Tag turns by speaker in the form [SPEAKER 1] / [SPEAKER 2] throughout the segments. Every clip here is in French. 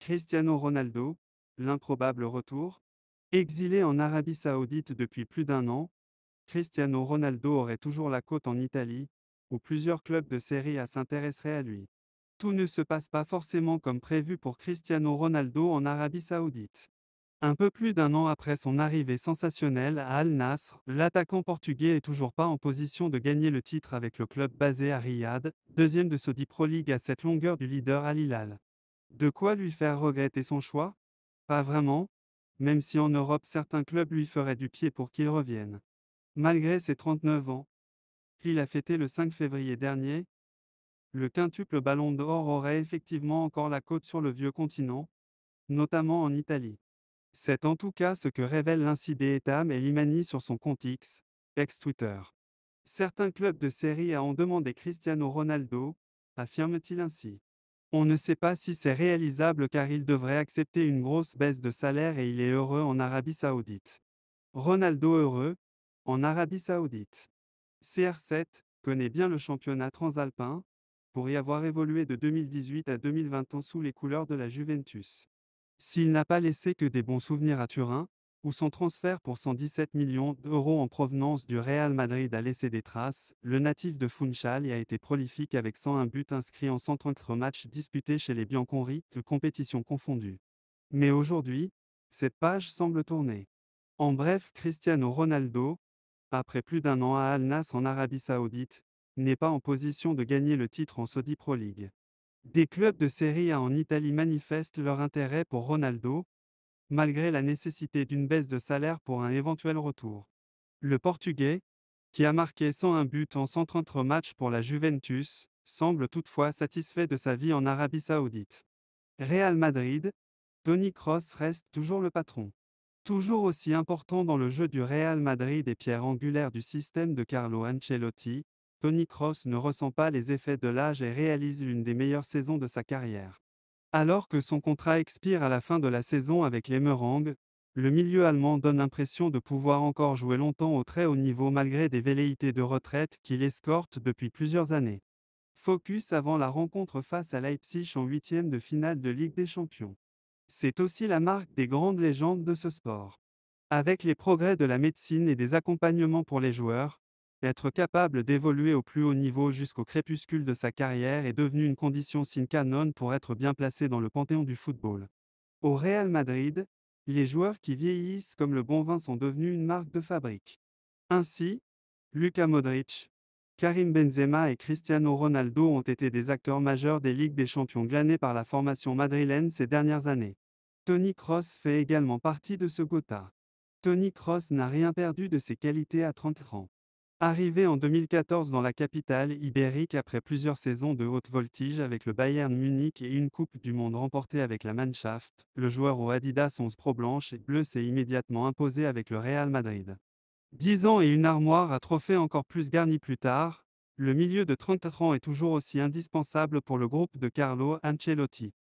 [SPEAKER 1] Cristiano Ronaldo, l'improbable retour. Exilé en Arabie Saoudite depuis plus d'un an, Cristiano Ronaldo aurait toujours la cote en Italie, où plusieurs clubs de Serie A s'intéresseraient à lui. Tout ne se passe pas forcément comme prévu pour Cristiano Ronaldo en Arabie Saoudite. Un peu plus d'un an après son arrivée sensationnelle à Al Nassr, l'attaquant portugais est toujours pas en position de gagner le titre avec le club basé à Riyad, deuxième de Saudi Pro League à cette longueur du leader Al Hilal. De quoi lui faire regretter son choix? Pas vraiment, même si en Europe certains clubs lui feraient du pied pour qu'il revienne. Malgré ses 39 ans, qu'il a fêté le 5 février dernier, le quintuple Ballon d'Or aurait effectivement encore la cote sur le vieux continent, notamment en Italie. C'est en tout cas ce que révèle l'incidé Etam et Limani sur son compte X, ex-Twitter. Certains clubs de Serie A ont demandé Cristiano Ronaldo, affirme-t-il ainsi. On ne sait pas si c'est réalisable car il devrait accepter une grosse baisse de salaire et il est heureux en Arabie Saoudite. Ronaldo heureux en Arabie Saoudite. CR7 connaît bien le championnat transalpin, pour y avoir évolué de 2018 à 2020 sous les couleurs de la Juventus. S'il n'a pas laissé que des bons souvenirs à Turin, où son transfert pour 117 millions d'euros en provenance du Real Madrid a laissé des traces, le natif de Funchal a été prolifique avec 101 buts inscrits en 133 matchs disputés chez les Bianconeri, toutes compétitions confondues. Mais aujourd'hui, cette page semble tourner. En bref, Cristiano Ronaldo, après plus d'un an à Al Nassr en Arabie Saoudite, n'est pas en position de gagner le titre en Saudi Pro League. Des clubs de Serie A en Italie manifestent leur intérêt pour Ronaldo, malgré la nécessité d'une baisse de salaire pour un éventuel retour. Le Portugais, qui a marqué 101 buts en 133 matchs pour la Juventus, semble toutefois satisfait de sa vie en Arabie Saoudite. Real Madrid, Toni Kroos reste toujours le patron. Toujours aussi important dans le jeu du Real Madrid et pierre angulaire du système de Carlo Ancelotti, Toni Kroos ne ressent pas les effets de l'âge et réalise l'une des meilleures saisons de sa carrière. Alors que son contrat expire à la fin de la saison avec les Merengues, le milieu allemand donne l'impression de pouvoir encore jouer longtemps au très haut niveau malgré des velléités de retraite qui l'escortent depuis plusieurs années. Focus avant la rencontre face à Leipzig en huitième de finale de Ligue des Champions. C'est aussi la marque des grandes légendes de ce sport. Avec les progrès de la médecine et des accompagnements pour les joueurs, être capable d'évoluer au plus haut niveau jusqu'au crépuscule de sa carrière est devenu une condition sine qua non pour être bien placé dans le panthéon du football. Au Real Madrid, les joueurs qui vieillissent comme le bon vin sont devenus une marque de fabrique. Ainsi, Luka Modric, Karim Benzema et Cristiano Ronaldo ont été des acteurs majeurs des Ligues des Champions glanées par la formation madrilène ces dernières années. Toni Kroos fait également partie de ce quota. Toni Kroos n'a rien perdu de ses qualités à 30 ans. Arrivé en 2014 dans la capitale ibérique après plusieurs saisons de haute voltige avec le Bayern Munich et une Coupe du Monde remportée avec la Mannschaft, le joueur au Adidas 11 Pro blanche et bleue s'est immédiatement imposé avec le Real Madrid. 10 ans et une armoire à trophées encore plus garnie plus tard, le milieu de 34 ans est toujours aussi indispensable pour le groupe de Carlo Ancelotti.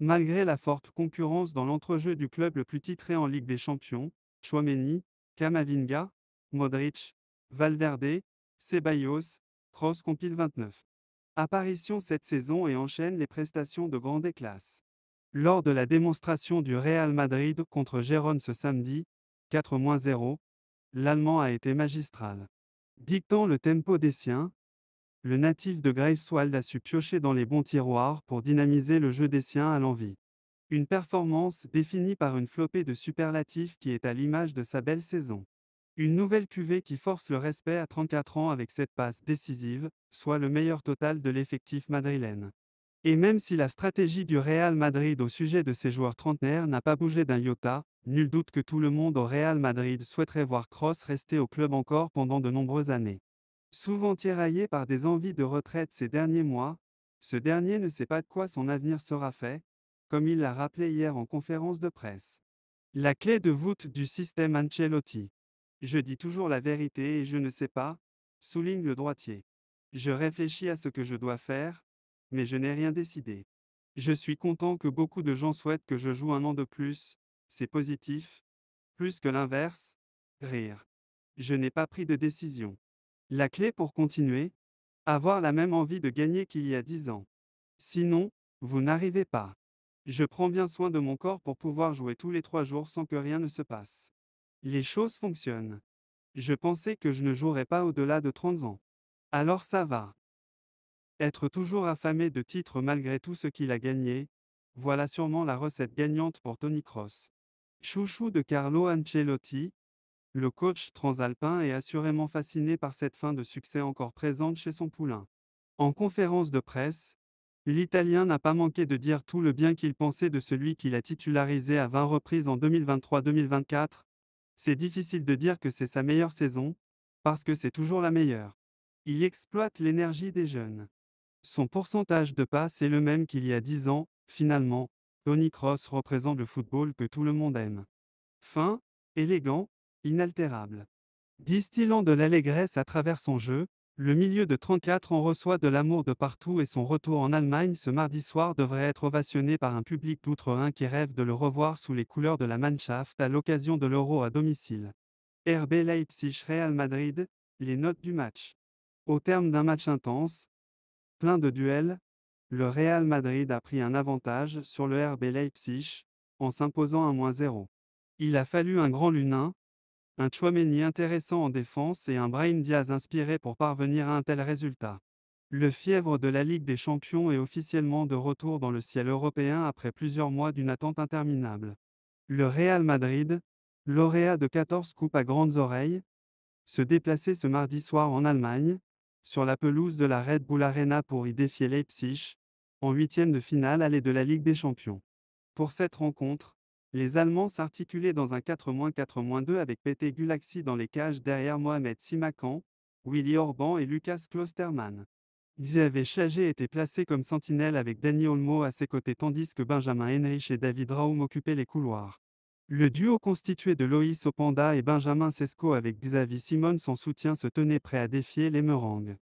[SPEAKER 1] Malgré la forte concurrence dans l'entrejeu du club le plus titré en Ligue des Champions, Tchouaméni, Camavinga, Modric, Valverde, Ceballos, Kroos compile 29 apparitions cette saison et enchaîne les prestations de grande classe. Lors de la démonstration du Real Madrid contre Gérone ce samedi, 4-0, l'Allemand a été magistral. Dictant le tempo des siens, le natif de Greifswald a su piocher dans les bons tiroirs pour dynamiser le jeu des siens à l'envie. Une performance définie par une flopée de superlatifs qui est à l'image de sa belle saison. Une nouvelle cuvée qui force le respect à 34 ans avec cette passe décisive, soit le meilleur total de l'effectif madrilène. Et même si la stratégie du Real Madrid au sujet de ses joueurs trentenaires n'a pas bougé d'un iota, nul doute que tout le monde au Real Madrid souhaiterait voir Kroos rester au club encore pendant de nombreuses années. Souvent tiraillé par des envies de retraite ces derniers mois, ce dernier ne sait pas de quoi son avenir sera fait, comme il l'a rappelé hier en conférence de presse. La clé de voûte du système Ancelotti. Je dis toujours la vérité et je ne sais pas, souligne le droitier. Je réfléchis à ce que je dois faire, mais je n'ai rien décidé. Je suis content que beaucoup de gens souhaitent que je joue un an de plus, c'est positif, plus que l'inverse, rire. Je n'ai pas pris de décision. La clé pour continuer, avoir la même envie de gagner qu'il y a 10 ans. Sinon, vous n'arrivez pas. Je prends bien soin de mon corps pour pouvoir jouer tous les 3 jours sans que rien ne se passe. Les choses fonctionnent. Je pensais que je ne jouerais pas au-delà de 30 ans. Alors ça va. Être toujours affamé de titres malgré tout ce qu'il a gagné, voilà sûrement la recette gagnante pour Tony Cross. Chouchou de Carlo Ancelotti, le coach transalpin est assurément fasciné par cette fin de succès encore présente chez son poulain. En conférence de presse, l'Italien n'a pas manqué de dire tout le bien qu'il pensait de celui qu'il a titularisé à 20 reprises en 2023-2024. C'est difficile de dire que c'est sa meilleure saison, parce que c'est toujours la meilleure. Il exploite l'énergie des jeunes. Son pourcentage de passes est le même qu'il y a 10 ans, finalement. Tony Cross représente le football que tout le monde aime. Fin, élégant, inaltérable. Distillant de l'allégresse à travers son jeu, le milieu de 34 ans reçoit de l'amour de partout et son retour en Allemagne ce mardi soir devrait être ovationné par un public d'outre-Rhin qui rêve de le revoir sous les couleurs de la Mannschaft à l'occasion de l'Euro à domicile. RB Leipzig-Real Madrid, les notes du match. Au terme d'un match intense, plein de duels, le Real Madrid a pris un avantage sur le RB Leipzig, en s'imposant 1-0. Il a fallu un grand lunin, un Tchouaméni intéressant en défense et un Brahim Diaz inspiré pour parvenir à un tel résultat. Le fièvre de la Ligue des Champions est officiellement de retour dans le ciel européen après plusieurs mois d'une attente interminable. Le Real Madrid, lauréat de 14 coupes à grandes oreilles, se déplaçait ce mardi soir en Allemagne, sur la pelouse de la Red Bull Arena pour y défier Leipzig, en huitième de finale allée de la Ligue des Champions. Pour cette rencontre, les Allemands s'articulaient dans un 4-4-2 avec Pété Gulaxi dans les cages derrière Mohamed Simakan, Willy Orban et Lucas Klostermann. Xavier Chlagé était placé comme sentinelle avec Dani Olmo à ses côtés tandis que Benjamin Henrich et David Raum occupaient les couloirs. Le duo constitué de Loïs Openda et Benjamin Sesko avec Xavi Simons en soutien se tenait prêt à défier les Meringues.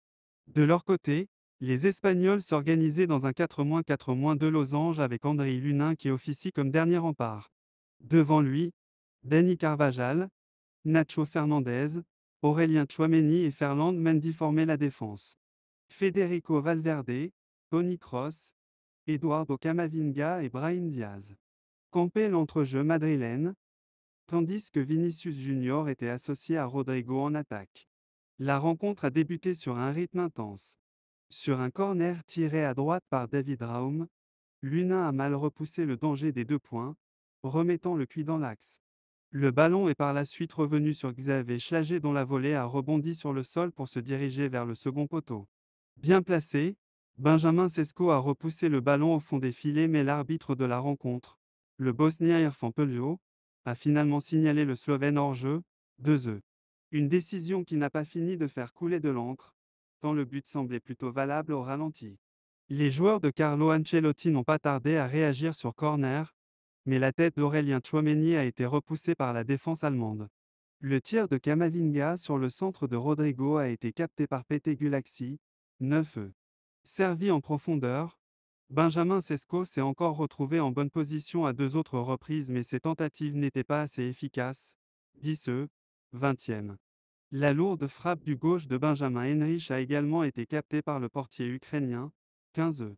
[SPEAKER 1] De leur côté, les Espagnols s'organisaient dans un 4-4-2 losange avec André Lunin qui officie comme dernier rempart. Devant lui, Dani Carvajal, Nacho Fernandez, Aurélien Tchouaméni et Ferland Mendy formaient la défense. Federico Valverde, Tony Cross, Eduardo Camavinga et Brahim Diaz campaient l'entrejeu madrilène, tandis que Vinicius Junior était associé à Rodrigo en attaque. La rencontre a débuté sur un rythme intense. Sur un corner tiré à droite par David Raum, Lunin a mal repoussé le danger des 2 points, remettant le cuit dans l'axe. Le ballon est par la suite revenu sur Xavier Chlagé dont la volée a rebondi sur le sol pour se diriger vers le second poteau. Bien placé, Benjamin Sesko a repoussé le ballon au fond des filets mais l'arbitre de la rencontre, le Bosnien Irfan Peljo, a finalement signalé le Slovène hors-jeu, 2-2. Une décision qui n'a pas fini de faire couler de l'encre, tant le but semblait plutôt valable au ralenti. Les joueurs de Carlo Ancelotti n'ont pas tardé à réagir sur corner, mais la tête d'Aurélien Tchouaméni a été repoussée par la défense allemande. Le tir de Camavinga sur le centre de Rodrigo a été capté par Pété Gulaxi, 9-e. Servi en profondeur, Benjamin Sesko s'est encore retrouvé en bonne position à 2 autres reprises mais ses tentatives n'étaient pas assez efficaces, 10-e, 20e. La lourde frappe du gauche de Benjamin Henrich a également été captée par le portier ukrainien, 15-e.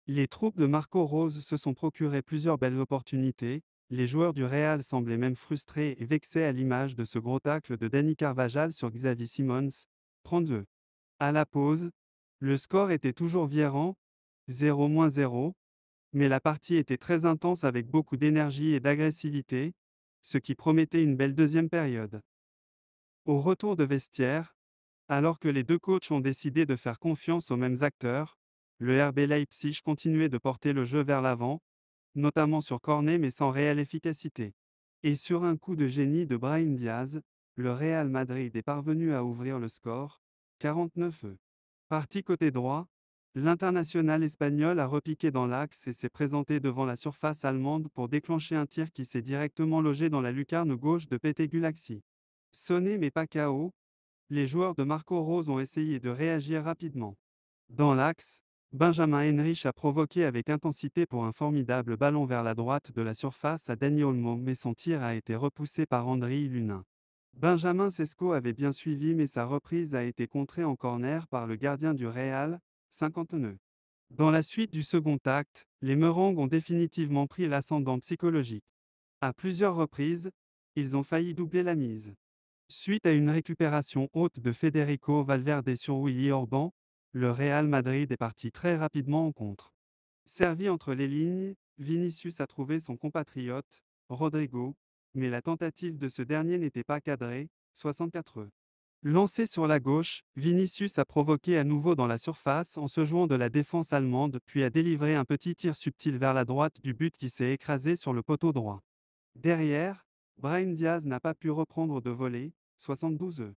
[SPEAKER 1] Les troupes de Marco Rose se sont procuré plusieurs belles opportunités, les joueurs du Real semblaient même frustrés et vexés à l'image de ce gros tacle de Dani Carvajal sur Xavi Simons, 32. À la pause, le score était toujours viérant, 0-0, mais la partie était très intense avec beaucoup d'énergie et d'agressivité, ce qui promettait une belle deuxième période. Au retour de vestiaire, alors que les deux coachs ont décidé de faire confiance aux mêmes acteurs, le RB Leipzig continuait de porter le jeu vers l'avant, notamment sur corner mais sans réelle efficacité. Et sur un coup de génie de Brahim Diaz, le Real Madrid est parvenu à ouvrir le score, 49-e. Parti côté droit, l'international espagnol a repiqué dans l'axe et s'est présenté devant la surface allemande pour déclencher un tir qui s'est directement logé dans la lucarne gauche de Pété Gulaxi. Sonné mais pas KO, les joueurs de Marco Rose ont essayé de réagir rapidement. Dans l'axe, Benjamin Henrich a provoqué avec intensité pour un formidable ballon vers la droite de la surface à Dani Olmo mais son tir a été repoussé par Andriy Lunin. Benjamin Sesko avait bien suivi mais sa reprise a été contrée en corner par le gardien du Real, 59. Dans la suite du second acte, les Merengues ont définitivement pris l'ascendant psychologique. À plusieurs reprises, ils ont failli doubler la mise. Suite à une récupération haute de Federico Valverde sur Willy Orban, le Real Madrid est parti très rapidement en contre. Servi entre les lignes, Vinicius a trouvé son compatriote, Rodrigo, mais la tentative de ce dernier n'était pas cadrée, 64. Lancé sur la gauche, Vinicius a provoqué à nouveau dans la surface en se jouant de la défense allemande puis a délivré un petit tir subtil vers la droite du but qui s'est écrasé sur le poteau droit. Derrière, Brahim Diaz n'a pas pu reprendre de volée, 72.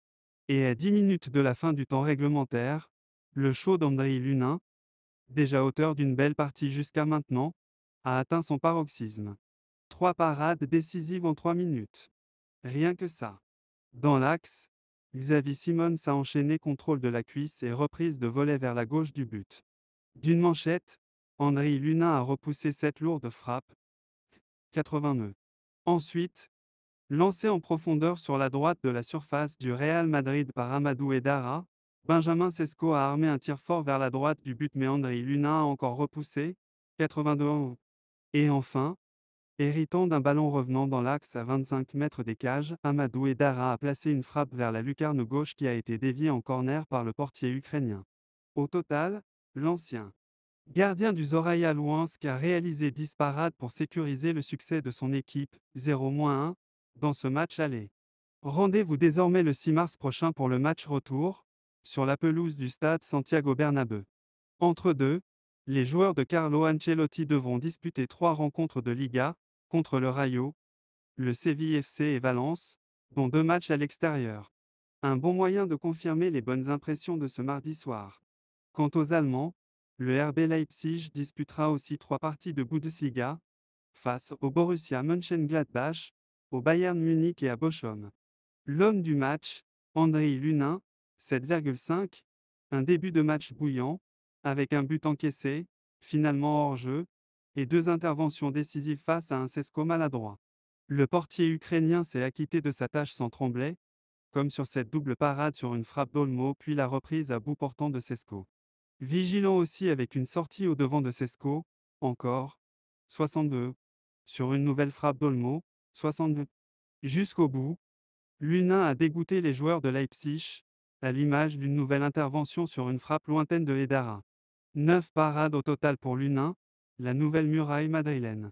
[SPEAKER 1] Et à 10 minutes de la fin du temps réglementaire, le show d'Andriy Lunin, déjà auteur d'une belle partie jusqu'à maintenant, a atteint son paroxysme. 3 parades décisives en 3 minutes. Rien que ça. Dans l'axe, Xavi Simons a enchaîné contrôle de la cuisse et reprise de volet vers la gauche du but. D'une manchette, Andriy Lunin a repoussé cette lourde frappe. 89. Ensuite, lancé en profondeur sur la droite de la surface du Real Madrid par Amadou Edara, Benjamin Sesko a armé un tir fort vers la droite du but mais Andriy Lunin a encore repoussé. 82. Et enfin, héritant d'un ballon revenant dans l'axe à 25 mètres des cages, Amadou Edara a placé une frappe vers la lucarne gauche qui a été déviée en corner par le portier ukrainien. Au total, l'ancien gardien du Zoraya Louhansk a réalisé 10 parades pour sécuriser le succès de son équipe, 0-1, dans ce match aller. Rendez-vous désormais le 6 mars prochain pour le match retour, sur la pelouse du stade Santiago Bernabéu. Entre deux, les joueurs de Carlo Ancelotti devront disputer 3 rencontres de Liga, contre le Rayo, le Séville FC et Valence, dont 2 matchs à l'extérieur. Un bon moyen de confirmer les bonnes impressions de ce mardi soir. Quant aux Allemands, le RB Leipzig disputera aussi 3 parties de Bundesliga, face au Borussia Mönchengladbach, au Bayern Munich et à Bochum. L'homme du match, Andriy Lunin, 7,5, un début de match bouillant, avec un but encaissé, finalement hors jeu, et 2 interventions décisives face à un Sesko maladroit. Le portier ukrainien s'est acquitté de sa tâche sans trembler, comme sur cette double parade sur une frappe d'Olmo puis la reprise à bout portant de Sesko. Vigilant aussi avec une sortie au devant de Sesko, encore, 62, sur une nouvelle frappe d'Olmo, 62. Jusqu'au bout, Lunin a dégoûté les joueurs de Leipzig, à l'image d'une nouvelle intervention sur une frappe lointaine de Edara. 9 parades au total pour Lunin, la nouvelle muraille madrilène.